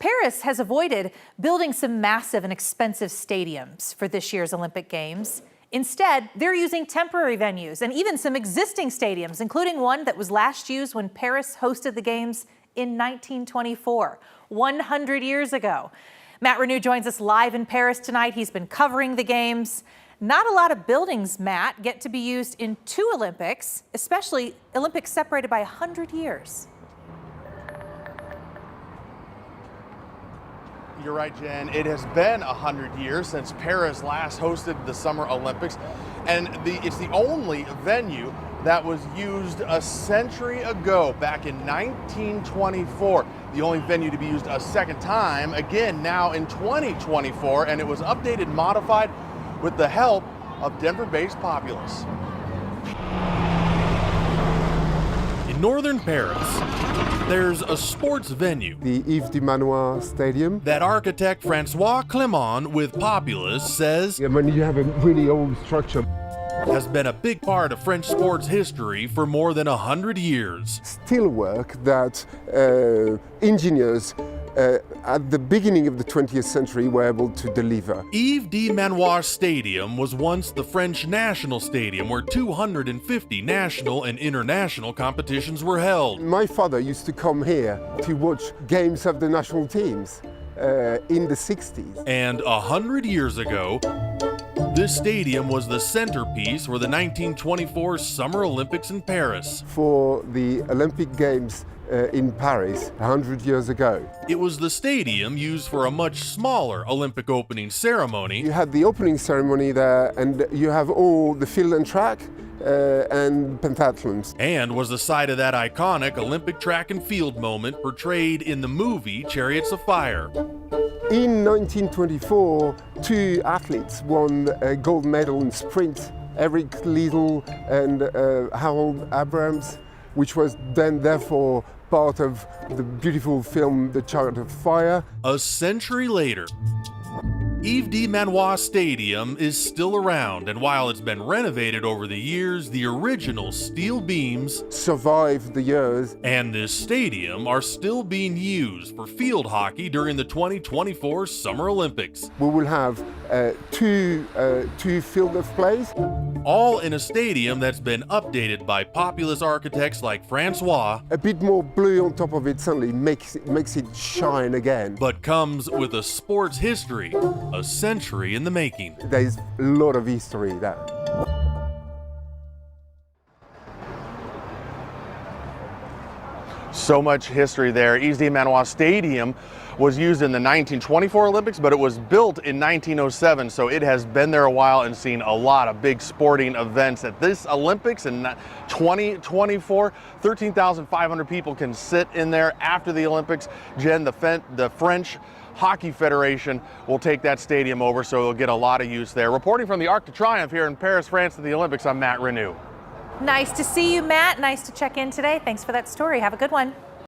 Paris has avoided building some massive and expensive stadiums for this year's Olympic Games. Instead, they're using temporary venues and even some existing stadiums, including one that was last used when Paris hosted the Games in 1924, 100 years ago. Matt Renew joins us live in Paris tonight. He's been covering the Games. Not a lot of buildings, Matt, get to be used in two Olympics, especially Olympics separated by 100 years. You're right, Jen. It has been 100 years since Paris last hosted the Summer Olympics, and it's the only venue that was used a century ago, back in 1924. The only venue to be used a second time, again now in 2024, and it was updated and modified with the help of Denver-based Populous. In northern Paris, there's a sports venue, the Yves du Manoir Stadium, that architect Francois Clément with Populous says when you have a really old structure, has been a big part of French sports history for more than 100 years. Still work that engineers at the beginning of the 20th century were able to deliver. Yves du Manoir Stadium was once the French national stadium where 250 national and international competitions were held. My father used to come here to watch games of the national teams in the 60s. And 100 years ago, this stadium was the centerpiece for the 1924 Summer Olympics in Paris. For the Olympic Games in Paris 100 years ago. It was the stadium used for a much smaller Olympic opening ceremony. You had the opening ceremony there, and you have all the field and track and pentathlons. And was the site of that iconic Olympic track and field moment portrayed in the movie Chariots of Fire. In 1924, two athletes won a gold medal in sprint, Eric Liddell and Harold Abrams, which was then therefore part of the beautiful film The Chariots of Fire. A century later, Yves du Manoir Stadium is still around, and while it's been renovated over the years, the original steel beams survived the years. And this stadium are still being used for field hockey during the 2024 Summer Olympics. We will have two field of plays. All in a stadium that's been updated by populous architects like Francois. A bit more blue on top of it suddenly makes it shine again. But comes with a sports history, a century in the making. There's a lot of history there. So much history there. Yves du Manoir Stadium was used in the 1924 Olympics, but it was built in 1907, so it has been there a while and seen a lot of big sporting events. At this Olympics in 2024, 13,500 people can sit in there after the Olympics. Jen, the French Hockey Federation will take that stadium over, so it'll get a lot of use there. Reporting from the Arc de Triomphe here in Paris, France at the Olympics, I'm Matt Renew. Nice to see you, Matt. Nice to check in today. Thanks for that story. Have a good one.